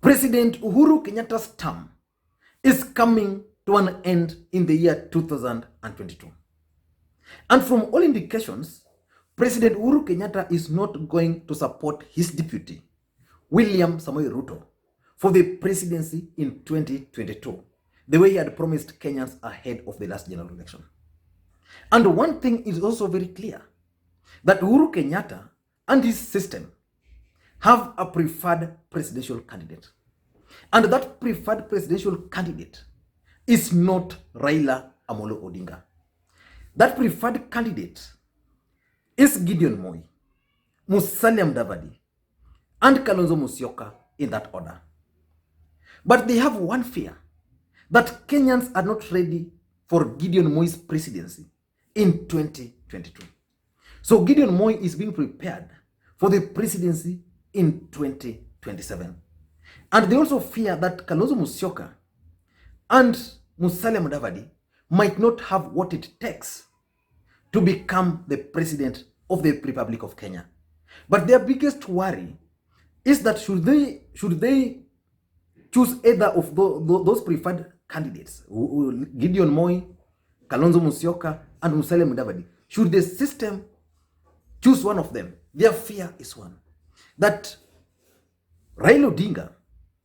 President Uhuru Kenyatta's term is coming to an end in the year 2022. And from all indications, President Uhuru Kenyatta is not going to support his deputy, William Samoei Ruto, for the presidency in 2022, the way he had promised Kenyans ahead of the last general election. And one thing is also very clear, that Uhuru Kenyatta and his system have a preferred presidential candidate. And that preferred presidential candidate is not Raila Amolo Odinga. That preferred candidate is Gideon Moi, Musalia Mudavadi, and Kalonzo Musyoka in that order. But they have one fear, that Kenyans are not ready for Gideon Moi's presidency in 2022. So Gideon Moi is being prepared for the presidency in 2027. And they also fear that Kalonzo Musyoka and Musalia Mudavadi might not have what it takes to become the president of the Republic of Kenya. But their biggest worry is that should they choose either of those preferred candidates, Gideon Moi, Kalonzo Musyoka, and Musalia Mudavadi, should the system choose one of them, their fear is one, that Raila Odinga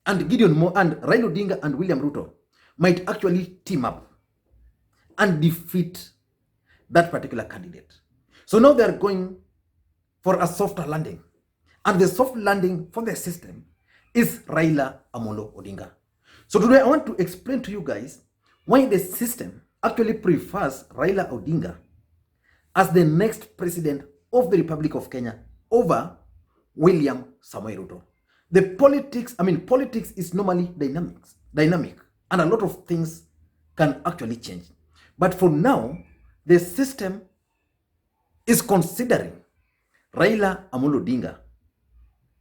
and Gideon Moi and Raila Odinga and William Ruto might actually team up and defeat that particular candidate. So now they are going for a softer landing. And the soft landing for the system is Raila Amolo Odinga. So today I want to explain to you guys why the system actually prefers Raila Odinga as the next president of the Republic of Kenya over William Samoei Ruto. Politics is normally dynamic, and a lot of things can actually change. But for now, the system is considering Raila Amolo Odinga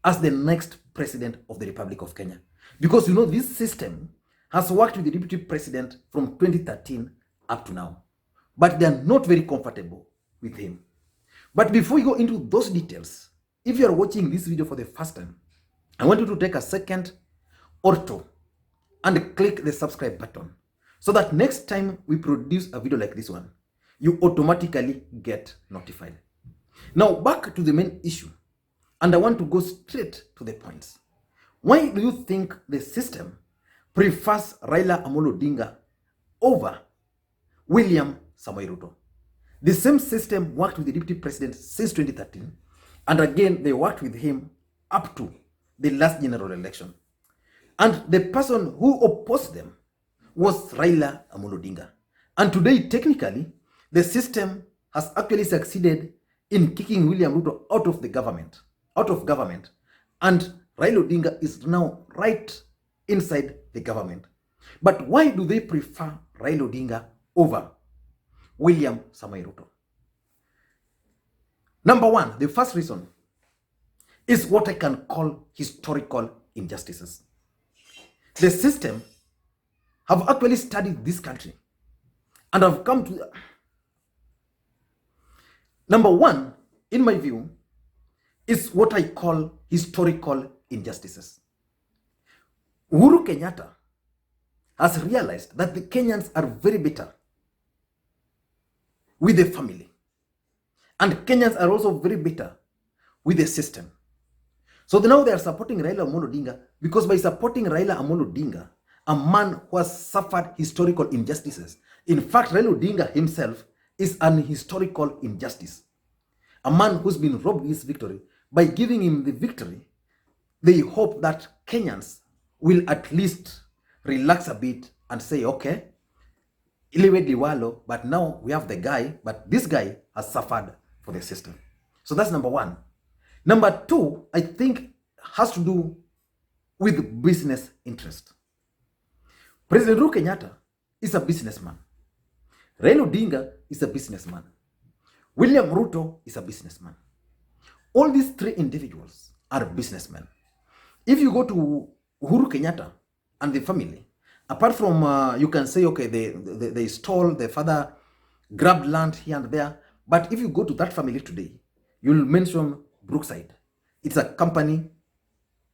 as the next president of the Republic of Kenya. Because this system has worked with the deputy president from 2013 up to now. But they are not very comfortable with him. But before we go into those details, if you are watching this video for the first time, I want you to take a second or two and click the subscribe button so that next time we produce a video like this one, you automatically get notified. Now back to the main issue, and I want to go straight to the points. Why do you think the system prefers Raila Amolo Odinga over William Samoei Ruto? The same system worked with the deputy president since 2013, and again they worked with him up to the last general election. And the person who opposed them was Raila Amolo Odinga. And today, technically, the system has actually succeeded in kicking William Ruto out of government. And Raila Odinga is now right inside the government. But why do they prefer Raila Odinga over William Samoei Ruto? Number one, the first reason is what I can call historical injustices. The system have actually studied this country and have come to... Number one, in my view, is what I call historical injustices. Uhuru Kenyatta has realized that the Kenyans are very bitter with the family. And Kenyans are also very bitter with the system. So now they are supporting Raila Amolo Odinga, because by supporting Raila Amolo Odinga, a man who has suffered historical injustices. In fact, Raila Odinga himself is an historical injustice. A man who's been robbed his victory. By giving him the victory, they hope that Kenyans will at least relax a bit and say, okay, Iliwe Diwalo, but now we have the guy, but this guy has suffered for the system. So that's number one. Number two, I think, has to do with business interest. President Uhuru Kenyatta is a businessman. Raila Odinga is a businessman. William Ruto is a businessman. All these three individuals are businessmen. If you go to Uhuru Kenyatta and the family, apart from, you can say, okay, they stole, the father grabbed land here and there. But if you go to that family today, you'll mention Brookside. It's a company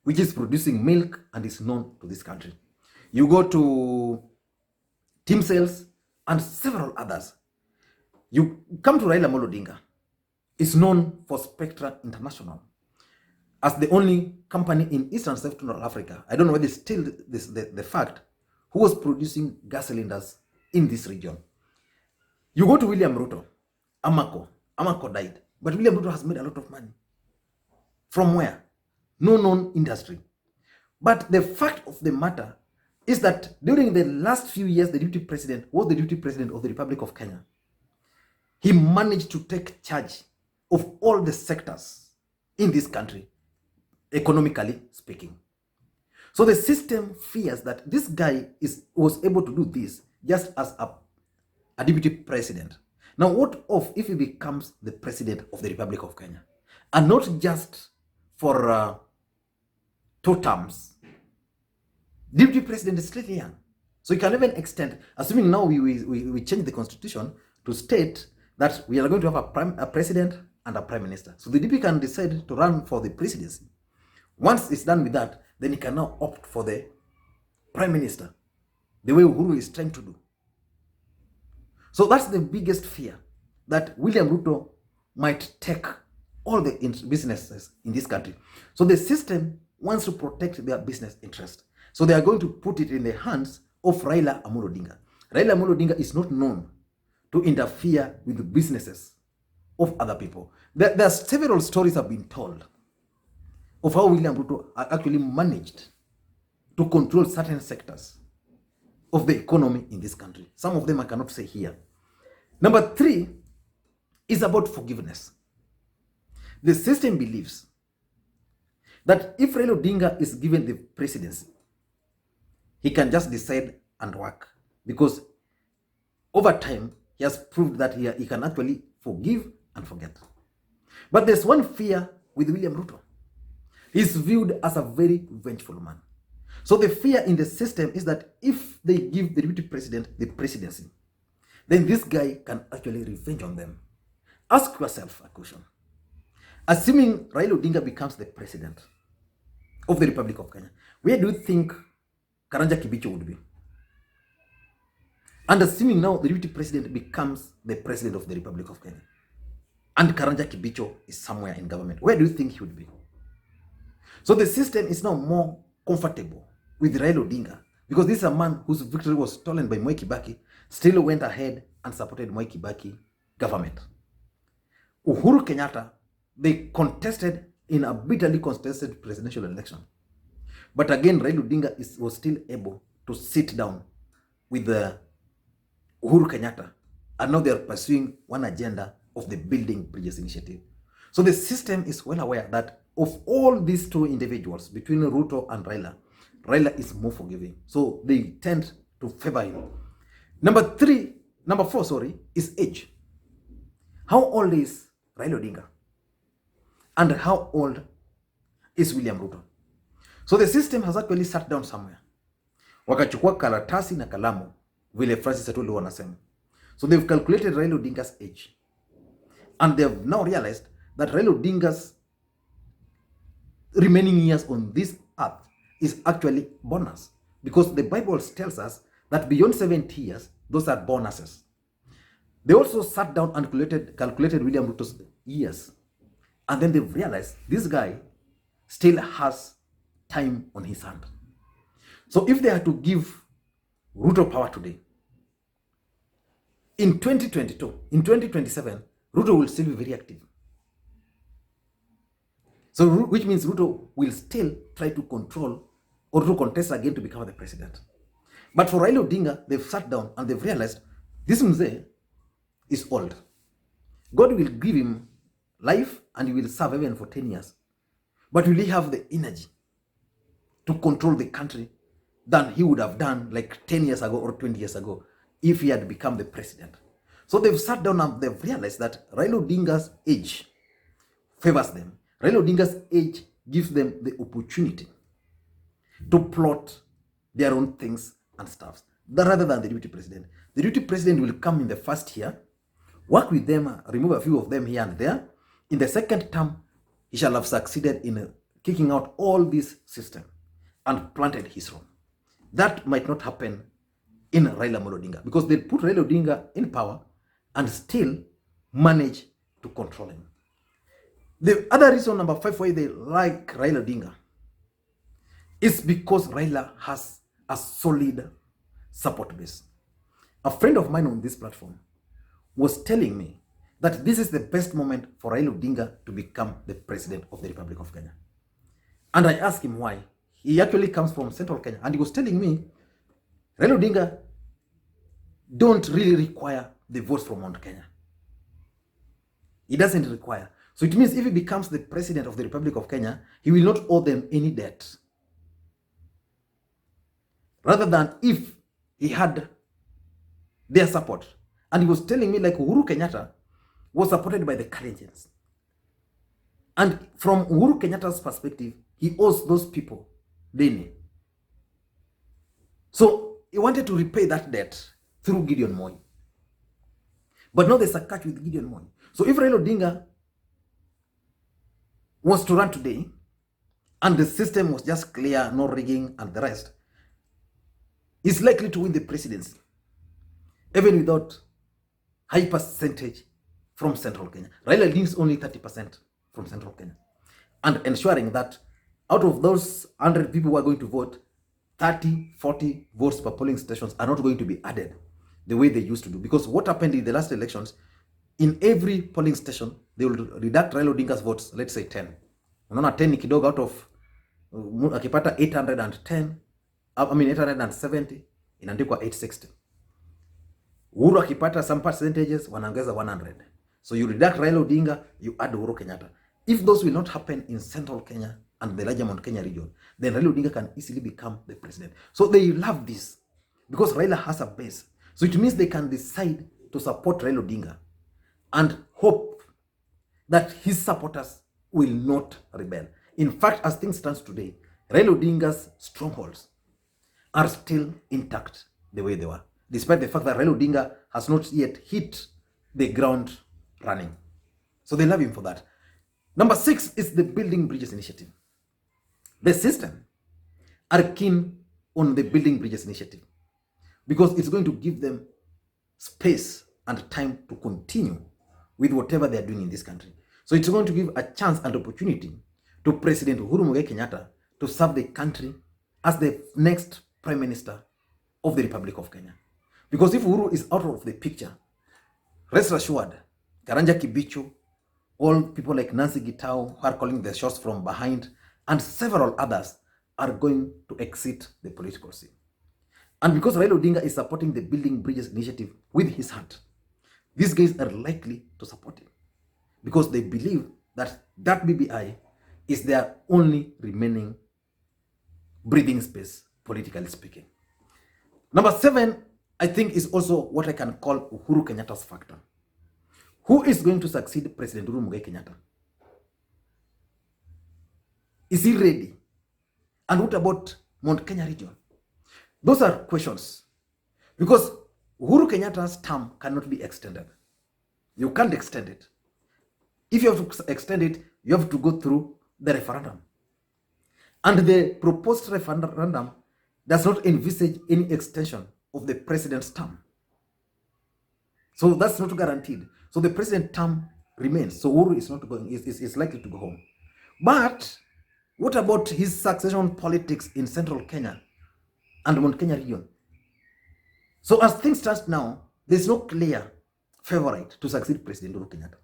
which is producing milk and is known to this country. You go to Team Sales and several others. You come to Raila Odinga, is known for Spectra International as the only company in East and Central Africa, I don't know whether it's still the fact, who was producing gas cylinders in this region. You go to William Ruto, Amaco died, but William Ruto has made a lot of money. From where? No known industry. But the fact of the matter is that during the last few years, the deputy president was the deputy president of the Republic of Kenya. He managed to take charge of all the sectors in this country, economically speaking. So the system fears that this guy was able to do this just as a deputy president. Now, what if he becomes the president of the Republic of Kenya? And not just for 2 terms. Deputy president is still young. So he can even extend, assuming now we change the constitution to state that we are going to have a president and a prime minister. So the DP can decide to run for the presidency. Once it's done with that, then he can now opt for the prime minister, the way Uhuru is trying to do. So that's the biggest fear, that William Ruto might take all the businesses in this country. So the system wants to protect their business interest. So they are going to put it in the hands of Raila Odinga. Raila Odinga is not known to interfere with the businesses of other people. There are several stories have been told of how William Ruto actually managed to control certain sectors of the economy in this country. Some of them I cannot say here. Number 3 is about forgiveness. The system believes that if Raila Odinga is given the presidency, he can just decide and work, because over time he has proved that he can actually forgive and forget. But there's one fear with William Ruto. He's viewed as a very vengeful man. So the fear in the system is that if they give the deputy president the presidency, then this guy can actually revenge on them. Ask yourself a question. Assuming Raila Odinga becomes the president of the Republic of Kenya, where do you think Karanja Kibicho would be? And assuming now the deputy president becomes the president of the Republic of Kenya, and Karanja Kibicho is somewhere in government, where do you think he would be? So the system is now more comfortable with Raila Odinga, because this is a man whose victory was stolen by Mwai Kibaki, still went ahead and supported Mwai Kibaki government. Uhuru Kenyatta, they contested in a bitterly contested presidential election. But again, Raila Odinga was still able to sit down with Uhuru Kenyatta, and now they are pursuing one agenda of the Building Bridges Initiative. So the system is well aware that of all these 2 individuals, between Ruto and Raila is more forgiving. So they tend to favor him. Number 4, is age. How old is Raila Odinga? And how old is William Ruto? So the system has actually sat down somewhere. Wakachukua karatasi na kalamu, vile Francis Atwoli wanasema. So they've calculated Raila Odinga's age. And they have now realized that Raila Odinga's remaining years on this earth is actually bonus. Because the Bible tells us that beyond 70 years, those are bonuses. They also sat down and calculated William Ruto's years. And then they've realized this guy still has time on his hand. So if they are to give Ruto power today, in 2022, in 2027, Ruto will still be very active. So which means Ruto will still try to control or to contest again to become the president. But for Raila Odinga, they've sat down and they've realized this mzee is old. God will give him life and he will serve even for 10 years. But will he have the energy to control the country than he would have done like 10 years ago or 20 years ago if he had become the president? So they've sat down and they've realized that Raila Odinga's age favors them. Raila Odinga's age gives them the opportunity to plot their own things and stuff, rather than the deputy president. The deputy president will come in the first year, work with them, remove a few of them here and there. In the second term, he shall have succeeded in kicking out all this system and planted his own. That might not happen in Raila Odinga, because they put Raila Odinga in power and still manage to control him. The other reason, number 5, why they like Raila Odinga is because Raila has a solid support base. A friend of mine on this platform was telling me that this is the best moment for Raila Odinga to become the president of the Republic of Kenya. And I asked him why. He actually comes from Central Kenya, and he was telling me Raila Odinga don't really require the votes from Mount Kenya. He doesn't require. So it means if he becomes the president of the Republic of Kenya, he will not owe them any debt. Rather than if he had their support. And he was telling me like Uhuru Kenyatta was supported by the Kenyans. And from Uhuru Kenyatta's perspective, he owes those people daily. So he wanted to repay that debt through Gideon Moi. But now there's a catch with Gideon Moi. So if Raila Odinga was to run today, and the system was just clear, no rigging and the rest, he's likely to win the presidency, even without high percentage from Central Kenya. Raila needs only 30% from Central Kenya. And ensuring that out of those 100 people who are going to vote, 30, 40 votes per polling stations are not going to be added the way they used to do. Because what happened in the last elections, in every polling station, they will redact Raila Odinga's votes, let's say 10. Unaona 10 ni kidogo out of, akipata 810, 870, inaandikwa 860. Uhuru akipata some percentages, wanaongeza 100. So you redact Raila Odinga, you add Uhuru Kenyatta. If those will not happen in Central Kenya and the larger Mount Kenya region, then Raila Odinga can easily become the president. So they love this because Raila has a base. So it means they can decide to support Raila Odinga and hope that his supporters will not rebel. In fact, as things stand today, Raila Odinga's strongholds are still intact the way they were, despite the fact that Raila Odinga has not yet hit the ground running. So they love him for that. Number 6 is the Building Bridges Initiative. The system are keen on the Building Bridges Initiative because it's going to give them space and time to continue with whatever they are doing in this country. So it's going to give a chance and opportunity to President Uhuru Kenyatta to serve the country as the next Prime Minister of the Republic of Kenya. Because if Uhuru is out of the picture, rest assured, Karanja Kibichu, all people like Nancy Gitau who are calling the shots from behind, and several others are going to exit the political scene. And because Raila Odinga is supporting the Building Bridges Initiative with his heart, these guys are likely to support him because they believe that that BBI is their only remaining breathing space, politically speaking. Number 7, I think, is also what I can call Uhuru Kenyatta's factor. Who is going to succeed President Uhuru Kenyatta? Is he ready? And what about Mount Kenya region? Those are questions. Because Uhuru Kenyatta's term cannot be extended. You can't extend it. If you have to extend it, you have to go through the referendum. And the proposed referendum does not envisage any extension of the president's term. So that's not guaranteed. So the president's term remains. So Uhuru is not going, is likely to go home. But what about his succession politics in Central Kenya and Mount Kenya region? So as things stand now, there's no clear favorite to succeed President Uhuru Kenyatta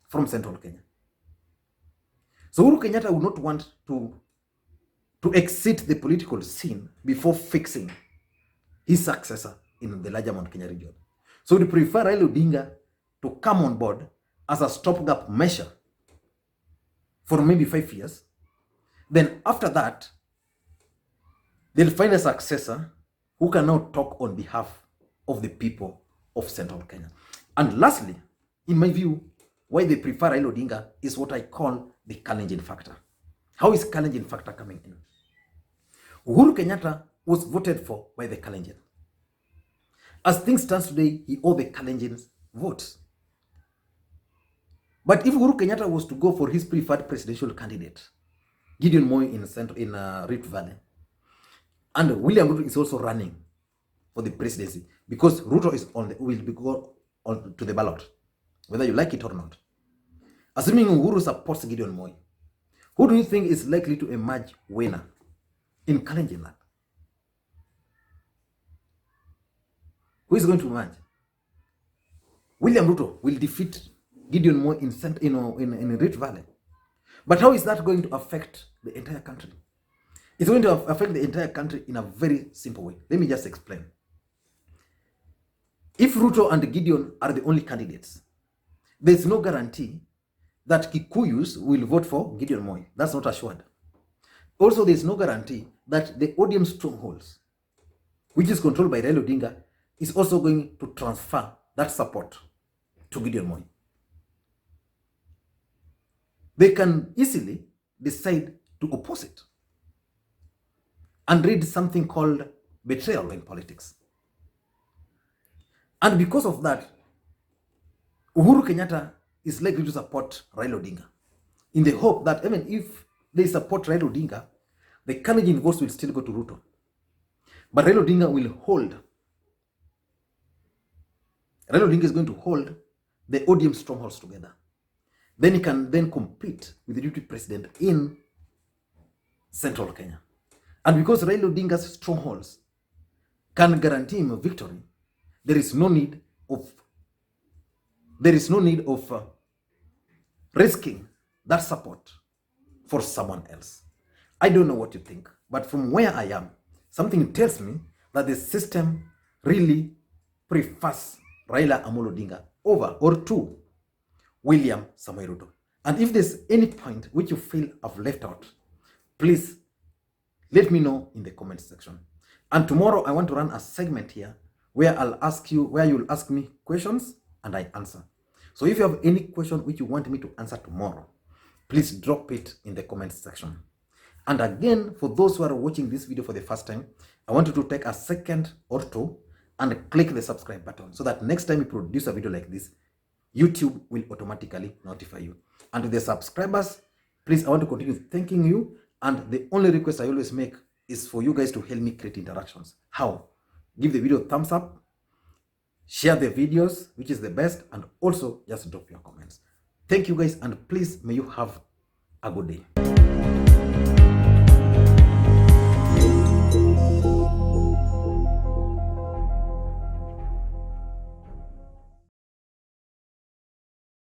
from Central Kenya. So Uhuru Kenyatta would not want to exit the political scene before fixing his successor in the larger Mount Kenya region. So he prefer Raila Odinga to come on board as a stopgap measure for maybe 5 years. Then after that, they'll find a successor who can now talk on behalf of the people of Central Kenya. And lastly, in my view, why they prefer Raila Odinga is what I call the Kalenjin factor. How is Kalenjin factor coming in? Uhuru Kenyatta was voted for by the Kalenjin. As things stand today, he owed the Kalenjins votes. But if Uhuru Kenyatta was to go for his preferred presidential candidate, Gideon Moi in Rift Valley. And William Ruto is also running for the presidency because Ruto is will be go on to the ballot, whether you like it or not. Assuming Uhuru supports Gideon Moi, who do you think is likely to emerge winner in Kalenjin land? Who is going to emerge? William Ruto will defeat Gideon Moi in Rift Valley. But how is that going to affect the entire country? It's going to affect the entire country in a very simple way. Let me just explain. If Ruto and Gideon are the only candidates, there's no guarantee that Kikuyus will vote for Gideon Moi. That's not assured. Also, there's no guarantee that the ODM strongholds, which is controlled by Raila Odinga, is also going to transfer that support to Gideon Moi. They can easily decide to oppose it and read something called betrayal in politics. And because of that, Uhuru Kenyatta is likely to support Raila Odinga in the hope that even if they support Raila Odinga, the Kalenjin votes will still go to Ruto. But Raila Odinga will hold. Raila Odinga is going to hold the ODM strongholds together. Then he can then compete with the deputy president in central Kenya. And because Raila Odinga's strongholds can guarantee him a victory, there is no need of risking that support for someone else. I don't know what you think, but from where I am, something tells me that the system really prefers Raila Amolo Odinga over or to William Samoei Ruto. And if there's any point which you feel I've left out, please let me know in the comment section. And tomorrow I want to run a segment here where you'll ask me questions and I answer. So if you have any question which you want me to answer tomorrow, please drop it in the comment section. And again, for those who are watching this video for the first time, I want you to take a second or two and click the subscribe button so that next time you produce a video like this, YouTube will automatically notify you. And to the subscribers, please, I want to continue thanking you. And the only request I always make is for you guys to help me create interactions. How? Give the video a thumbs up, share the videos, which is the best, and also just drop your comments. Thank you guys, and please, may you have a good day.